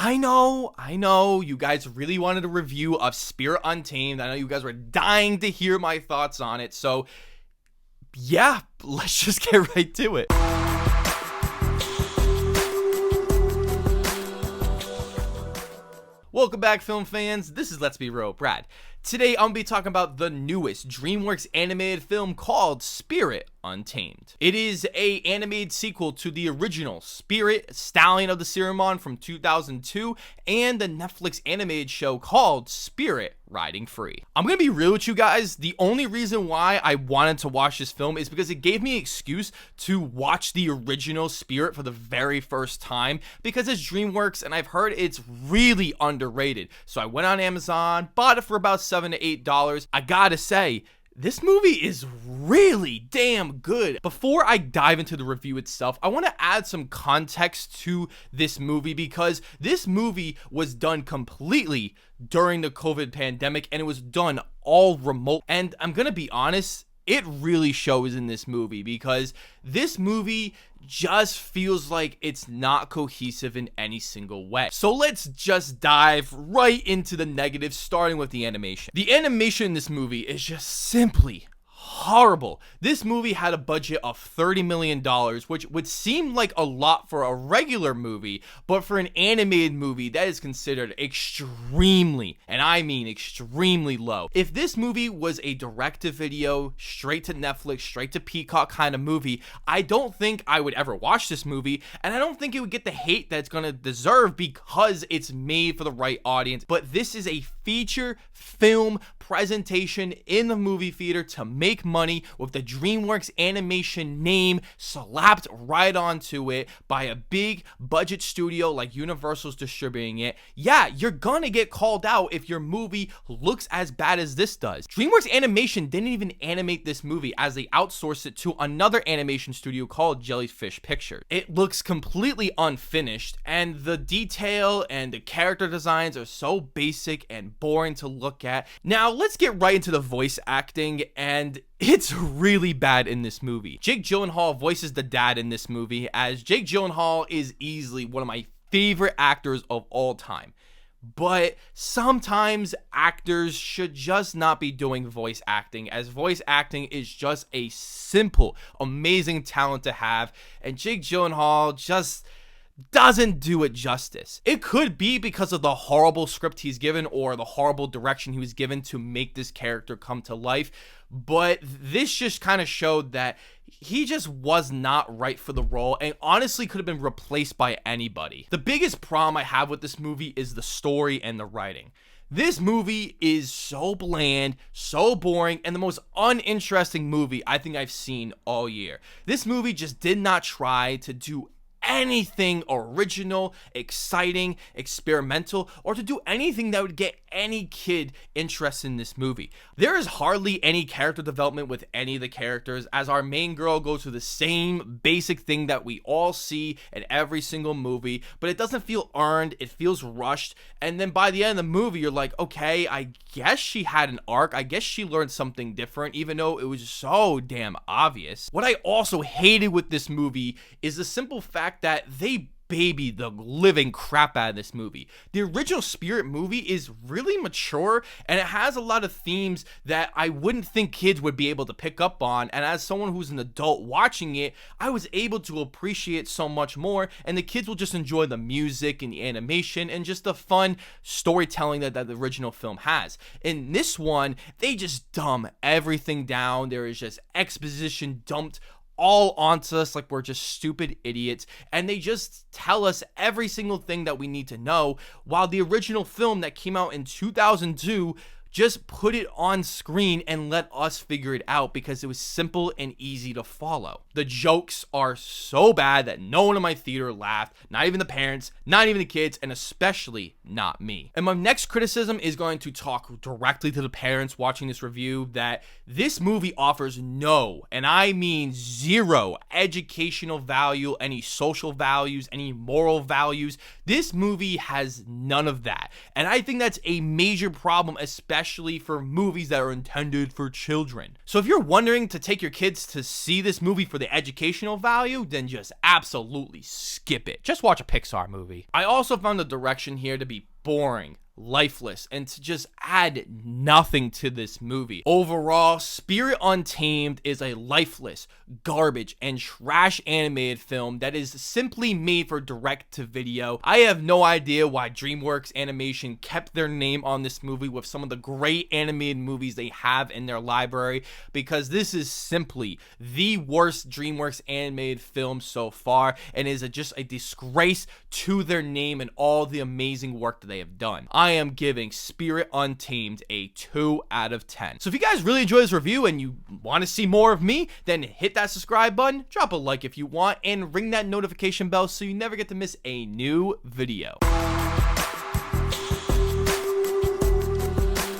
I know, you guys really wanted a review of Spirit Untamed. I know you guys were dying to hear my thoughts on it, so yeah, let's just get right to it. Welcome back, film fans. This is Let's Be Real, Brad. Today, I'm going to be talking about the newest DreamWorks animated film called Spirit Untamed. It is an animated sequel to the original Spirit, Stallion of the Cimarron from 2002, and the Netflix animated show called Spirit Riding Free. I'm going to be real with you guys. The only reason why I wanted to watch this film is because it gave me an excuse to watch the original Spirit for the very first time, because it's DreamWorks and I've heard it's really underrated. So I went on Amazon, bought it for about $7 to $8. I gotta say, this movie is really damn good. Before I dive into the review itself, I want to add some context to this movie, because this movie was done completely during the COVID pandemic and it was done all remote. And I'm gonna be honest, it really shows in this movie, because this movie just feels like it's not cohesive in any single way. So let's just dive right into the negatives, starting with the animation. The animation in this movie is just simply horrible. This movie had a budget of $30 million, which would seem like a lot for a regular movie, but for an animated movie, that is considered extremely, and I mean extremely low. If this movie was a direct-to-video, straight to Netflix, straight to Peacock kind of movie, I don't think I would ever watch this movie, and I don't think it would get the hate that it's gonna deserve because it's made for the right audience. But this is a feature film presentation in the movie theater to make money with the DreamWorks animation name slapped right onto it by a big budget studio like Universal's distributing it. Yeah, you're gonna get called out if your movie looks as bad as this does. DreamWorks Animation didn't even animate this movie, as they outsourced it to another animation studio called Jellyfish Pictures. It looks completely unfinished, and the detail and the character designs are so basic and boring to look at. Now, let's get right into the voice acting, and it's really bad in this movie. Jake Gyllenhaal voices the dad in this movie, as Jake Gyllenhaal is easily one of my favorite actors of all time. But sometimes actors should just not be doing voice acting, as voice acting is just a simple, amazing talent to have, and Jake Gyllenhaal just doesn't do it justice. It could be because of the horrible script he's given or the horrible direction he was given to make this character come to life, but this just kind of showed that he just was not right for the role and honestly could have been replaced by anybody. The biggest problem I have with this movie is the story and the writing. This movie is so bland, so boring, and the most uninteresting movie I think I've seen all year. This movie just did not try to do anything original, exciting, experimental, or to do anything that would get any kid interested in this movie. There is hardly any character development with any of the characters, as our main girl goes through the same basic thing that we all see in every single movie, but it doesn't feel earned, it feels rushed, and then by the end of the movie, you're like, okay, I guess she had an arc, I guess she learned something different, even though it was so damn obvious. What I also hated with this movie is the simple fact that they baby the living crap out of this movie. The original Spirit movie is really mature, and it has a lot of themes that I wouldn't think kids would be able to pick up on, and as someone who's an adult watching it, I was able to appreciate so much more, and the kids will just enjoy the music and the animation and just the fun storytelling that the original film has. In this one, they just dumb everything down. There is just exposition dumped all onto us like we're just stupid idiots, and they just tell us every single thing that we need to know, while the original film that came out in 2002 just put it on screen and let us figure it out because it was simple and easy to follow. The jokes are so bad that no one in my theater laughed, not even the parents, not even the kids, and especially not me. And my next criticism is going to talk directly to the parents watching this review, that this movie offers no, and I mean zero, educational value, any social values, any moral values. This movie has none of that. And I think that's a major problem, especially especially for movies that are intended for children. So if you're wondering to take your kids to see this movie for the educational value, then just absolutely skip it. Just watch a Pixar movie. I also found the direction here to be boring, lifeless, and to just add nothing to this movie. Overall, Spirit Untamed is a lifeless, garbage, and trash animated film that is simply made for direct-to-video. I have no idea why DreamWorks Animation kept their name on this movie with some of the great animated movies they have in their library, because this is simply the worst DreamWorks animated film so far, and is just a disgrace to their name and all the amazing work that they have done. I am giving Spirit Untamed a 2 out of 10. So if you guys really enjoy this review and you want to see more of me, then hit that subscribe button, drop a like if you want, and ring that notification bell so you never get to miss a new video.